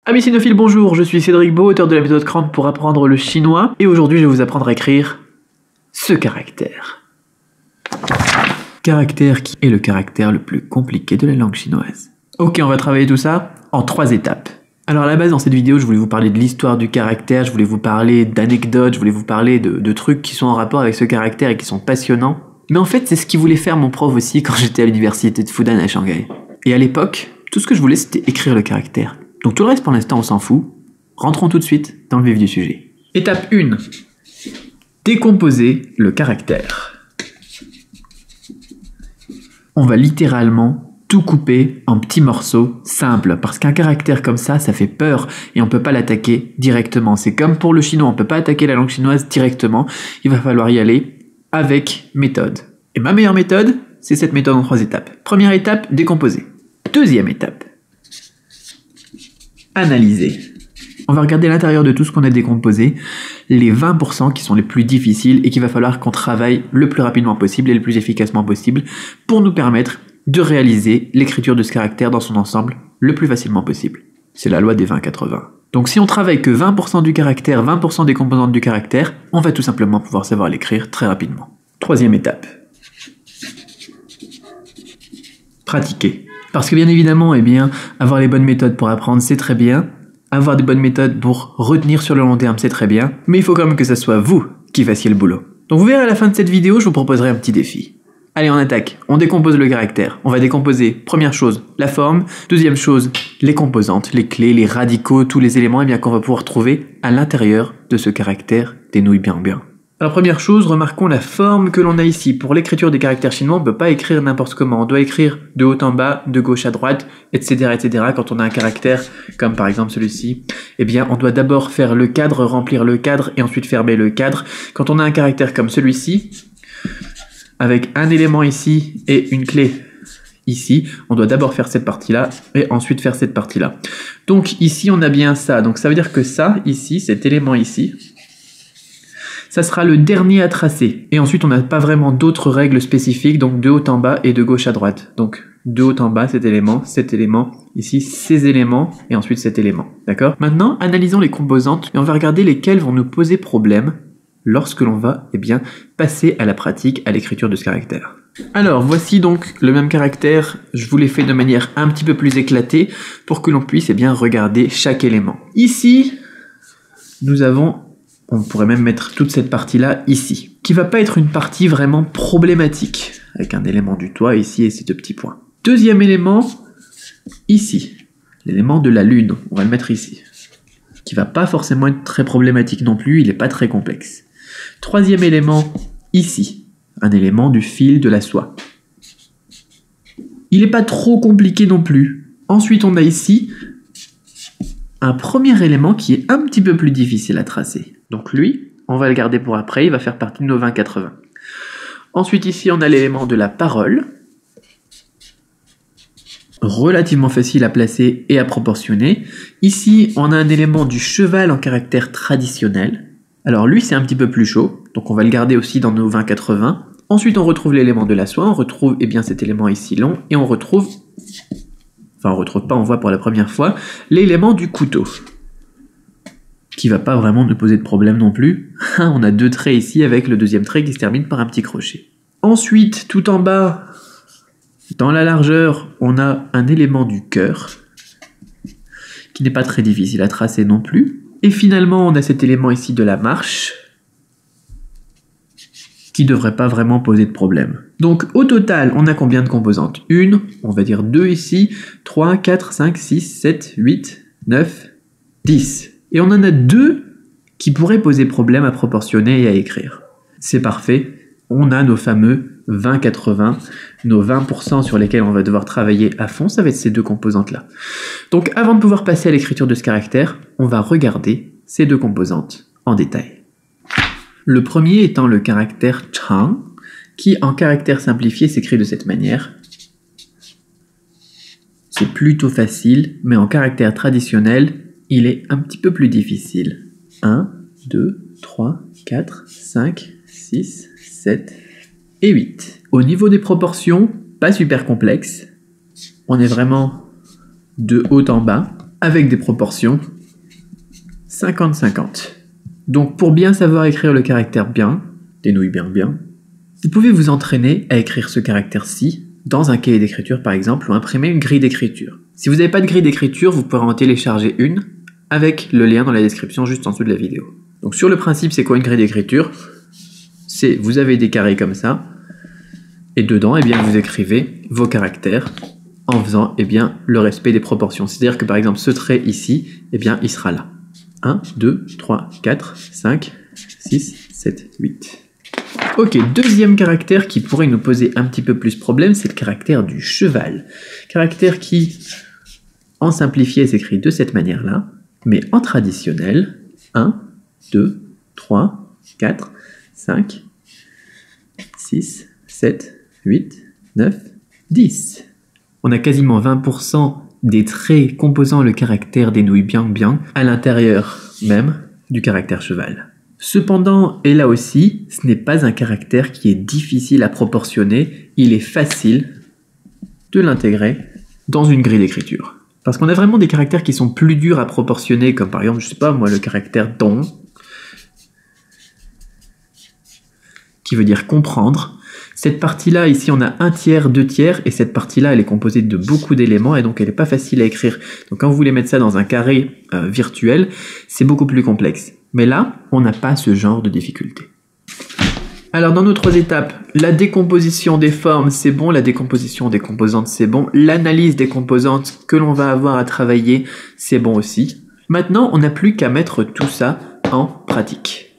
Amis cinophiles, bonjour, je suis Cédric Beau, auteur de la méthode Cramp pour apprendre le chinois, et aujourd'hui je vais vous apprendre à écrire ce caractère. Caractère qui est le caractère le plus compliqué de la langue chinoise. Ok, on va travailler tout ça en 3 étapes. Alors à la base, dans cette vidéo, je voulais vous parler de l'histoire du caractère, je voulais vous parler d'anecdotes, je voulais vous parler de trucs qui sont en rapport avec ce caractère et qui sont passionnants. Mais en fait, c'est ce qu'il voulait faire mon prof aussi quand j'étais à l'université de Fudan à Shanghai. Et à l'époque, tout ce que je voulais, c'était écrire le caractère. Donc tout le reste, pour l'instant, on s'en fout. Rentrons tout de suite dans le vif du sujet. Étape 1. Décomposer le caractère. On va littéralement tout couper en petits morceaux simples, parce qu'un caractère comme ça fait peur et on peut pas l'attaquer directement. C'est comme pour le chinois, on peut pas attaquer la langue chinoise directement, il va falloir y aller avec méthode. Et ma meilleure méthode, c'est cette méthode en 3 étapes. Première étape, décomposer. Deuxième étape, analyser. On va regarder l'intérieur de tout ce qu'on a décomposé, les 20% qui sont les plus difficiles et qu'il va falloir qu'on travaille le plus rapidement possible et le plus efficacement possible pour nous permettre de réaliser l'écriture de ce caractère dans son ensemble le plus facilement possible. C'est la loi des 20-80. Donc si on travaille que 20% du caractère, 20% des composantes du caractère, on va tout simplement pouvoir savoir l'écrire très rapidement. Troisième étape. Pratiquer. Parce que bien évidemment, avoir les bonnes méthodes pour apprendre, c'est très bien. Avoir des bonnes méthodes pour retenir sur le long terme, c'est très bien. Mais il faut quand même que ce soit vous qui fassiez le boulot. Donc vous verrez à la fin de cette vidéo, je vous proposerai un petit défi. Allez, on attaque. On décompose le caractère. On va décomposer, première chose, la forme. Deuxième chose, les composantes, les clés, les radicaux, tous les éléments qu'on va pouvoir trouver à l'intérieur de ce caractère des nouilles bien. Alors première chose, remarquons la forme que l'on a ici. Pour l'écriture des caractères chinois, on ne peut pas écrire n'importe comment. On doit écrire de haut en bas, de gauche à droite, etc. Quand on a un caractère comme par exemple celui-ci, on doit d'abord faire le cadre, remplir le cadre et ensuite fermer le cadre. Quand on a un caractère comme celui-ci, avec un élément ici et une clé ici, on doit d'abord faire cette partie-là et ensuite faire cette partie-là. Donc ici, on a bien ça. Donc ça veut dire que ça, ici, cet élément ici, ça sera le dernier à tracer. Et ensuite, on n'a pas vraiment d'autres règles spécifiques, donc de haut en bas et de gauche à droite. Donc, de haut en bas, cet élément, ici, ces éléments, et ensuite cet élément. D'accord ? Maintenant, analysons les composantes, et on va regarder lesquelles vont nous poser problème lorsque l'on va, passer à la pratique, à l'écriture de ce caractère. Alors, voici donc le même caractère. Je vous l'ai fait de manière un petit peu plus éclatée, pour que l'on puisse, regarder chaque élément. Ici, nous avons... On pourrait même mettre toute cette partie-là ici, qui va pas être une partie vraiment problématique, avec un élément du toit ici et ces 2 petits points. Deuxième élément, ici, l'élément de la lune, on va le mettre ici, qui va pas forcément être très problématique non plus, il est pas très complexe. Troisième élément, ici, un élément du fil de la soie. Il est pas trop compliqué non plus. Ensuite, on a ici un premier élément qui est un petit peu plus difficile à tracer. Donc lui, on va le garder pour après, il va faire partie de nos 20-80. Ensuite ici, on a l'élément de la parole. Relativement facile à placer et à proportionner. Ici, on a un élément du cheval en caractère traditionnel. Alors lui, c'est un petit peu plus chaud, donc on va le garder aussi dans nos 20-80. Ensuite, on retrouve l'élément de la soie, on retrouve cet élément ici long, et on retrouve... Enfin, on retrouve pas, on voit pour la première fois, l'élément du couteau. Qui va pas vraiment nous poser de problème non plus. On a 2 traits ici avec le deuxième trait qui se termine par un petit crochet. Ensuite, tout en bas, dans la largeur, on a un élément du cœur qui n'est pas très difficile à tracer non plus. Et finalement, on a cet élément ici de la marche qui devrait pas vraiment poser de problème. Donc au total, on a combien de composantes? 1, on va dire 2 ici, 3, 4, 5, 6, 7, 8, 9, 10. Et on en a 2 qui pourraient poser problème à proportionner et à écrire. C'est parfait, on a nos fameux 20-80, nos 20% sur lesquels on va devoir travailler à fond, ça va être ces 2 composantes-là. Donc avant de pouvoir passer à l'écriture de ce caractère, on va regarder ces 2 composantes en détail. Le premier étant le caractère Chang, qui en caractère simplifié s'écrit de cette manière. C'est plutôt facile, mais en caractère traditionnel, il est un petit peu plus difficile. 1, 2, 3, 4, 5, 6, 7 et 8. Au niveau des proportions, pas super complexe. On est vraiment de haut en bas. avec des proportions 50-50. Donc pour bien savoir écrire le caractère bien, des nouilles bien bien, vous pouvez vous entraîner à écrire ce caractère-ci dans un cahier d'écriture par exemple, ou imprimer une grille d'écriture. Si vous n'avez pas de grille d'écriture, vous pourrez en télécharger une avec le lien dans la description juste en dessous de la vidéo. Donc sur le principe, c'est quoi une grille d'écriture? C'est, vous avez des carrés comme ça, et dedans, eh bien, vous écrivez vos caractères en faisant eh bien, le respect des proportions. C'est-à-dire que par exemple, ce trait ici, eh bien, il sera là. 1, 2, 3, 4, 5, 6, 7, 8. Ok, deuxième caractère qui pourrait nous poser un petit peu plus problème, c'est le caractère du cheval. Caractère qui, en simplifié, s'écrit de cette manière-là, mais en traditionnel, 1, 2, 3, 4, 5, 6, 7, 8, 9, 10. On a quasiment 20% des traits composant le caractère des nouilles bien bien à l'intérieur même du caractère cheval. Cependant, et là aussi, ce n'est pas un caractère qui est difficile à proportionner, il est facile de l'intégrer dans une grille d'écriture. Parce qu'on a vraiment des caractères qui sont plus durs à proportionner, comme par exemple, je sais pas moi, le caractère don, qui veut dire comprendre. Cette partie-là, ici, on a 1 tiers, 2 tiers, et cette partie-là, elle est composée de beaucoup d'éléments, et donc elle n'est pas facile à écrire. Donc quand vous voulez mettre ça dans un carré virtuel, c'est beaucoup plus complexe. Mais là, on n'a pas ce genre de difficulté. Alors dans nos 3 étapes, la décomposition des formes, c'est bon, la décomposition des composantes, c'est bon, l'analyse des composantes que l'on va avoir à travailler, c'est bon aussi. Maintenant, on n'a plus qu'à mettre tout ça en pratique.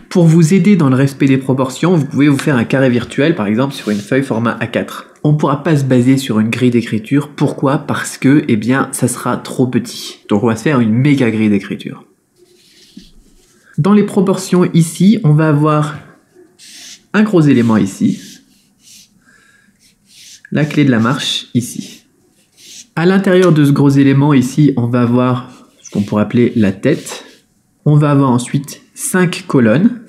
Pour vous aider dans le respect des proportions, vous pouvez vous faire un carré virtuel, par exemple sur une feuille format A4. On ne pourra pas se baser sur une grille d'écriture. Pourquoi? Parce que, eh bien, ça sera trop petit. Donc on va se faire une méga grille d'écriture. Dans les proportions ici, on va avoir un gros élément ici, la clé de la marche ici. À l'intérieur de ce gros élément ici, on va avoir ce qu'on pourrait appeler la tête. On va avoir ensuite 5 colonnes.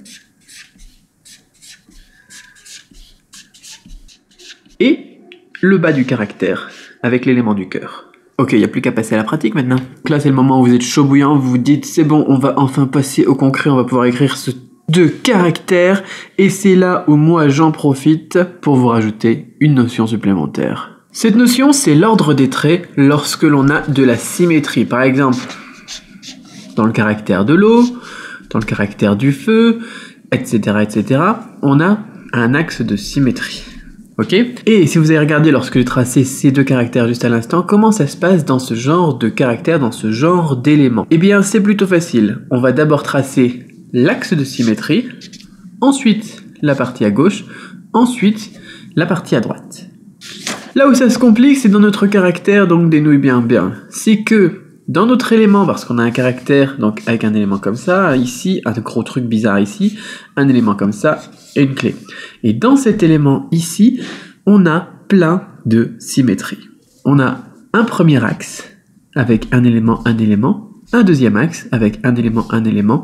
Et le bas du caractère, avec l'élément du cœur. Ok, il n'y a plus qu'à passer à la pratique maintenant. Donc là, c'est le moment où vous êtes chaud bouillant, vous vous dites, c'est bon, on va enfin passer au concret, on va pouvoir écrire ce 2 caractères. Et c'est là où moi, j'en profite pour vous rajouter une notion supplémentaire. Cette notion, c'est l'ordre des traits lorsque l'on a de la symétrie. Par exemple, dans le caractère de l'eau, dans le caractère du feu, etc., etc., on a un axe de symétrie. Ok? Et si vous avez regardé lorsque j'ai tracé ces 2 caractères juste à l'instant, comment ça se passe dans ce genre de caractère, dans ce genre d'éléments? Eh bien, c'est plutôt facile. On va d'abord tracer l'axe de symétrie, ensuite la partie à gauche, ensuite la partie à droite. Là où ça se complique, c'est dans notre caractère, donc des nouilles bien bien. C'est que dans notre élément, parce qu'on a un caractère donc avec un élément comme ça, ici, un gros truc bizarre ici, un élément comme ça, et une clé. Et dans cet élément ici, on a plein de symétries. On a un premier axe avec un élément, un deuxième axe avec un élément,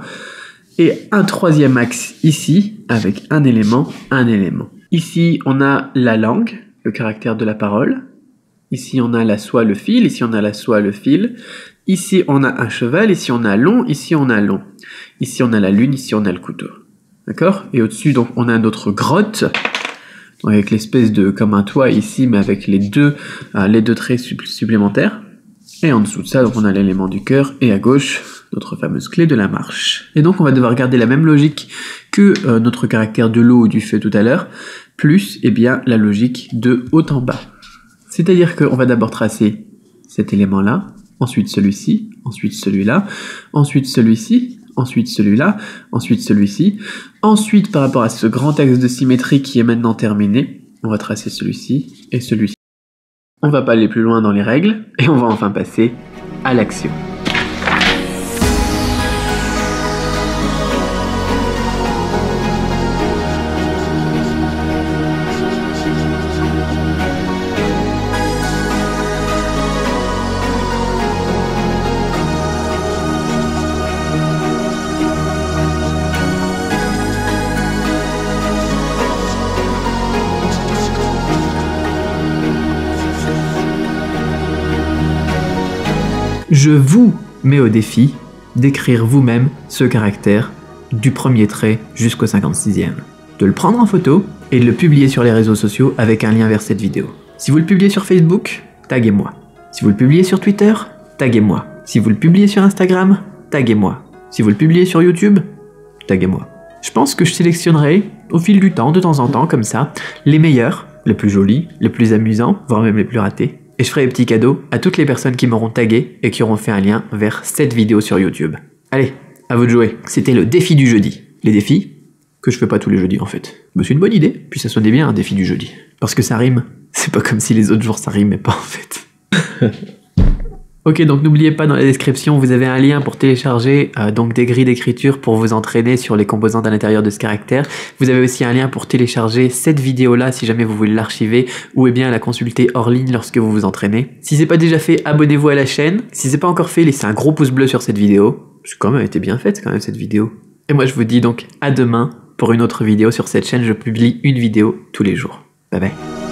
et un troisième axe ici avec un élément. Ici, on a la langue, le caractère de la parole. Ici, on a la soie, le fil. Ici, on a la soie, le fil. Ici, on a un cheval. Ici, on a long. Ici, on a long. Ici, on a la lune. Ici, on a le couteau. D'accord? Et au-dessus, donc, on a notre grotte, avec l'espèce de, comme un toit ici, mais avec les deux traits supplémentaires. Et en dessous de ça, donc, on a l'élément du cœur, et à gauche, notre fameuse clé de la marche. Et donc, on va devoir garder la même logique que notre caractère de l'eau ou du feu tout à l'heure, plus, eh bien, la logique de haut en bas. C'est-à-dire qu'on va d'abord tracer cet élément-là, ensuite celui-ci, ensuite celui-là, ensuite celui-ci, ensuite celui-là, ensuite celui-ci. Ensuite, par rapport à ce grand axe de symétrie qui est maintenant terminé, on va tracer celui-ci et celui-ci. On va pas aller plus loin dans les règles, et on va enfin passer à l'action. Je vous mets au défi d'écrire vous-même ce caractère du premier trait jusqu'au 56e. De le prendre en photo et de le publier sur les réseaux sociaux avec un lien vers cette vidéo. Si vous le publiez sur Facebook, taguez-moi. Si vous le publiez sur Twitter, taguez-moi. Si vous le publiez sur Instagram, taguez-moi. Si vous le publiez sur YouTube, taguez-moi. Je pense que je sélectionnerai au fil du temps, de temps en temps, comme ça, les meilleurs, les plus jolis, les plus amusants, voire même les plus ratés. Et je ferai des petits cadeaux à toutes les personnes qui m'auront tagué et qui auront fait un lien vers cette vidéo sur YouTube. Allez, à vous de jouer. C'était le défi du jeudi. Les défis que je fais pas tous les jeudis en fait. Mais c'est une bonne idée, puis ça sonnait bien un défi du jeudi. Parce que ça rime. C'est pas comme si les autres jours ça rimait pas en fait. Ok, donc n'oubliez pas, dans la description, vous avez un lien pour télécharger donc des grilles d'écriture pour vous entraîner sur les composantes à l'intérieur de ce caractère. Vous avez aussi un lien pour télécharger cette vidéo-là si jamais vous voulez l'archiver ou bien la consulter hors ligne lorsque vous vous entraînez. Si c'est pas déjà fait, abonnez-vous à la chaîne. Si c'est pas encore fait, laissez un gros pouce bleu sur cette vidéo. Parce que quand même, elle était bien faite quand même cette vidéo. Et moi je vous dis donc à demain pour une autre vidéo sur cette chaîne. Je publie une vidéo tous les jours. Bye bye.